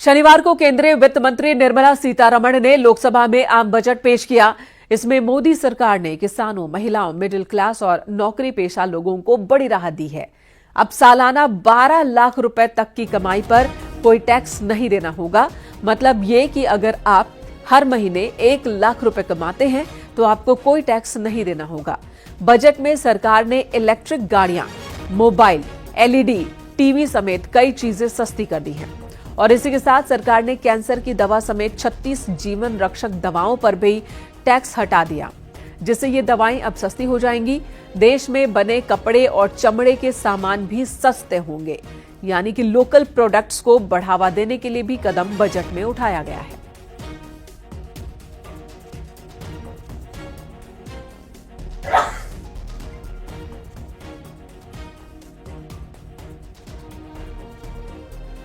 शनिवार को केंद्रीय वित्त मंत्री निर्मला सीतारमण ने लोकसभा में आम बजट पेश किया। इसमें मोदी सरकार ने किसानों, महिलाओं, मिडिल क्लास और नौकरी पेशा लोगों को बड़ी राहत दी है। अब सालाना 12 लाख रुपए तक की कमाई पर कोई टैक्स नहीं देना होगा। मतलब ये कि अगर आप हर महीने 1 लाख रुपए कमाते हैं तो आपको कोई टैक्स नहीं देना होगा। बजट में सरकार ने इलेक्ट्रिक गाड़ियां, मोबाइल, एलईडी, टीवी समेत कई चीजें सस्ती कर दी हैं। और इसी के साथ सरकार ने कैंसर की दवा समेत 36 जीवन रक्षक दवाओं पर भी टैक्स हटा दिया, जिससे ये दवाएं अब सस्ती हो जाएंगी। देश में बने कपड़े और चमड़े के सामान भी सस्ते होंगे, यानी कि लोकल प्रोडक्ट्स को बढ़ावा देने के लिए भी कदम बजट में उठाया गया है।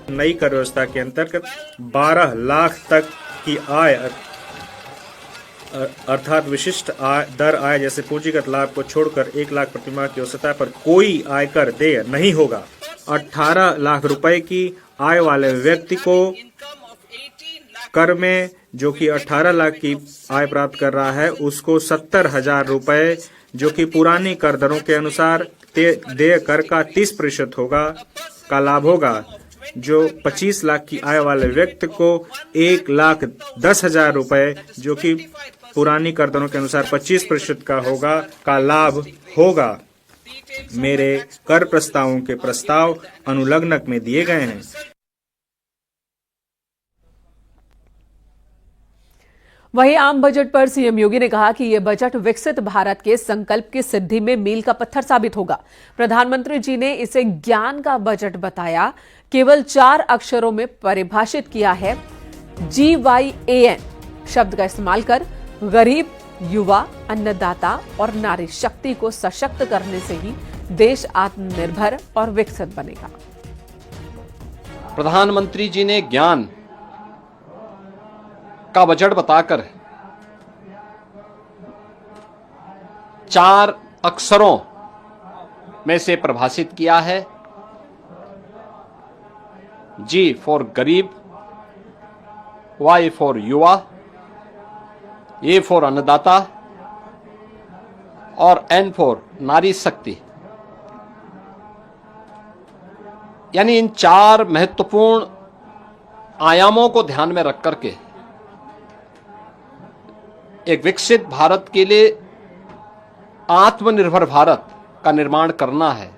नई कर व्यवस्था के अंतर्गत 12 लाख तक की आय अर्थात विशिष्ट दर आय जैसे पूंजीगत लाभ को छोड़कर 1 लाख प्रतिमाह की औसत आय पर कोई आयकर देय नहीं होगा। 18 लाख रुपए की आय वाले व्यक्ति को कर में, जो कि 18 लाख की आय प्राप्त कर रहा है, उसको 70,000 रुपए, जो कि पुरानी कर दरों के अनुसार देय कर का 30% होगा, का लाभ होगा। जो 25 लाख की आय वाले व्यक्ति को 1,10,000 रुपए, जो कि पुरानी कर दरों के अनुसार 25% का होगा, का लाभ होगा। मेरे कर प्रस्तावों के प्रस्ताव अनुलग्नक में दिए गए हैं। वहीं आम बजट पर सीएम योगी ने कहा कि यह बजट विकसित भारत के संकल्प की सिद्धि में मील का पत्थर साबित होगा। प्रधानमंत्री जी ने इसे ज्ञान का बजट बताया। केवल 4 अक्षरों में परिभाषित किया है। GYAN शब्द का इस्तेमाल कर गरीब, युवा, अन्नदाता और नारी शक्ति को सशक्त करने से ही देश आत्मनिर्भर और विकसित बनेगा। प्रधानमंत्री जी ने ज्ञान का बजट बताकर 4 अक्षरों में से परिभाषित किया है। G फॉर गरीब, Y फॉर युवा, A फॉर अन्नदाता और N फॉर नारी शक्ति। यानी इन 4 महत्वपूर्ण आयामों को ध्यान में रख करके एक विकसित भारत के लिए आत्मनिर्भर भारत का निर्माण करना है।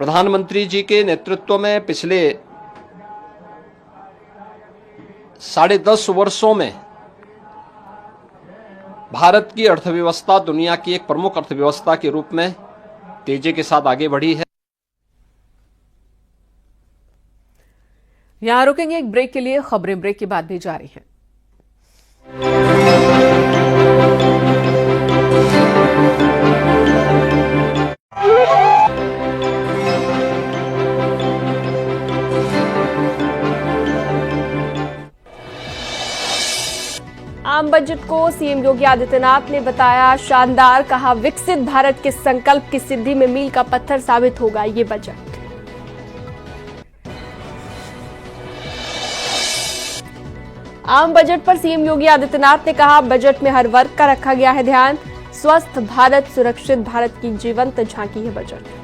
प्रधानमंत्री जी के नेतृत्व में पिछले 10.5 वर्षों में भारत की अर्थव्यवस्था दुनिया की एक प्रमुख अर्थव्यवस्था के रूप में तेजी के साथ आगे बढ़ी है। यहां रुकेंगे एक ब्रेक के लिए। खबरें ब्रेक के बाद भी जारी हैं। आम बजट को सीएम योगी आदित्यनाथ ने बताया शानदार। कहा विकसित भारत के संकल्प की सिद्धि में मील का पत्थर साबित होगा ये बजट। आम बजट पर सीएम योगी आदित्यनाथ ने कहा बजट में हर वर्ग का रखा गया है ध्यान। स्वस्थ भारत, सुरक्षित भारत की जीवंत झांकी है बजट।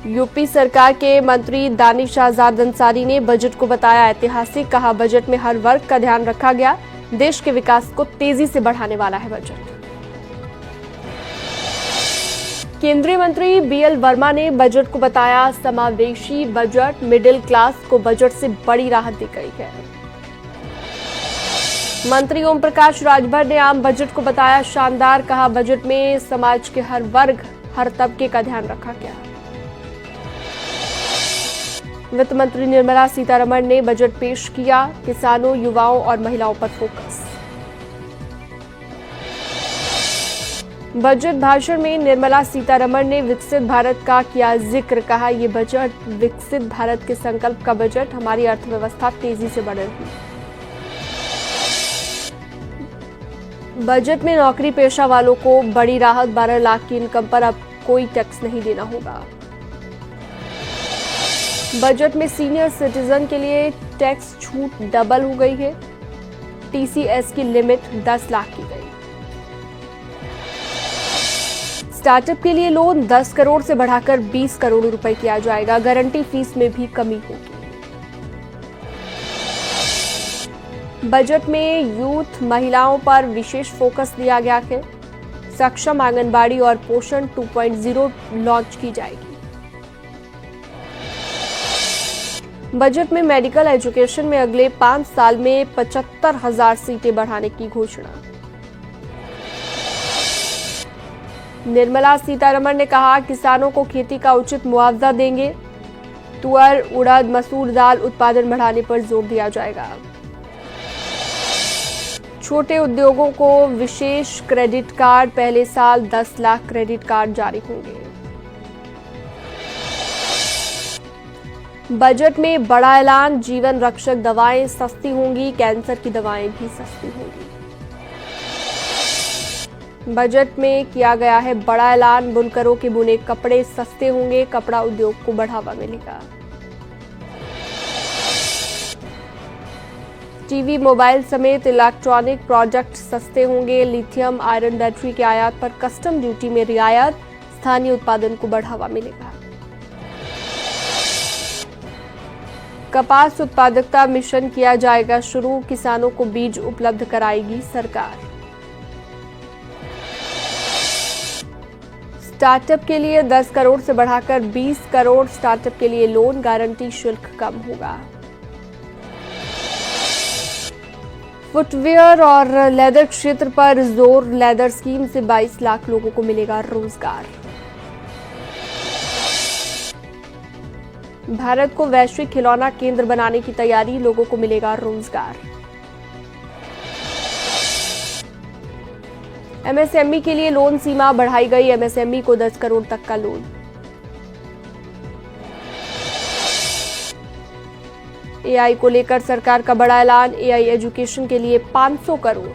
यूपी सरकार के मंत्री दानिश आजाद अंसारी ने बजट को बताया ऐतिहासिक। कहा बजट में हर वर्ग का ध्यान रखा गया। देश के विकास को तेजी से बढ़ाने वाला है बजट। केंद्रीय मंत्री बीएल वर्मा ने बजट को बताया समावेशी बजट। मिडिल क्लास को बजट से बड़ी राहत दी गई है। मंत्री ओम प्रकाश राजभर ने आम बजट को बताया शानदार। कहा बजट में समाज के हर वर्ग, हर तबके का ध्यान रखा गया। वित्त मंत्री निर्मला सीतारमण ने बजट पेश किया। किसानों, युवाओं और महिलाओं पर फोकस। बजट भाषण में निर्मला सीतारमण ने विकसित भारत का किया जिक्र। कहा यह बजट विकसित भारत के संकल्प का बजट। हमारी अर्थव्यवस्था तेजी से बढ़ रही है। बजट में नौकरी पेशा वालों को बड़ी राहत। 12 लाख की इनकम पर अब कोई टैक्स नहीं देना होगा। बजट में सीनियर सिटीजन के लिए टैक्स छूट डबल हो गई है। टीसीएस की लिमिट 10 लाख की गई। स्टार्टअप के लिए लोन 10 करोड़ से बढ़ाकर 20 करोड़ रुपए किया जाएगा। गारंटी फीस में भी कमी होगी। बजट में यूथ महिलाओं पर विशेष फोकस दिया गया है। सक्षम आंगनबाड़ी और पोषण 2.0 लॉन्च की जाएगी। बजट में मेडिकल एजुकेशन में अगले 5 साल में 75,000 सीटें बढ़ाने की घोषणा। निर्मला सीतारमण ने कहा, किसानों को खेती का उचित मुआवजा देंगे। तुअर, उड़द, मसूर दाल उत्पादन बढ़ाने पर जोर दिया जाएगा। छोटे उद्योगों को विशेष क्रेडिट कार्ड, पहले साल 10 लाख क्रेडिट कार्ड जारी होंगे। बजट में बड़ा ऐलान, जीवन रक्षक दवाएं सस्ती होंगी, कैंसर की दवाएं भी सस्ती होंगी। बजट में किया गया है बड़ा ऐलान, बुनकरों के बुने कपड़े सस्ते होंगे, कपड़ा उद्योग को बढ़ावा मिलेगा। टीवी, मोबाइल समेत इलेक्ट्रॉनिक प्रोडक्ट सस्ते होंगे। लिथियम आयरन बैटरी के आयात पर कस्टम ड्यूटी में रियायत, स्थानीय उत्पादन को बढ़ावा मिलेगा। कपास उत्पादकता मिशन किया जाएगा शुरू, किसानों को बीज उपलब्ध कराएगी सरकार। स्टार्टअप के लिए 10 करोड़ से बढ़ाकर 20 करोड़, स्टार्टअप के लिए लोन, गारंटी शुल्क कम होगा। फुटवियर और लेदर क्षेत्र पर जोर, लेदर स्कीम से 22 लाख लोगों को मिलेगा रोजगार। भारत को वैश्विक खिलौना केंद्र बनाने की तैयारी, लोगों को मिलेगा रोजगार। एमएसएमई के लिए लोन सीमा बढ़ाई गई, एमएसएमई को 10 करोड़ तक का लोन। एआई को लेकर सरकार का बड़ा ऐलान, एआई एजुकेशन के लिए 500 करोड़।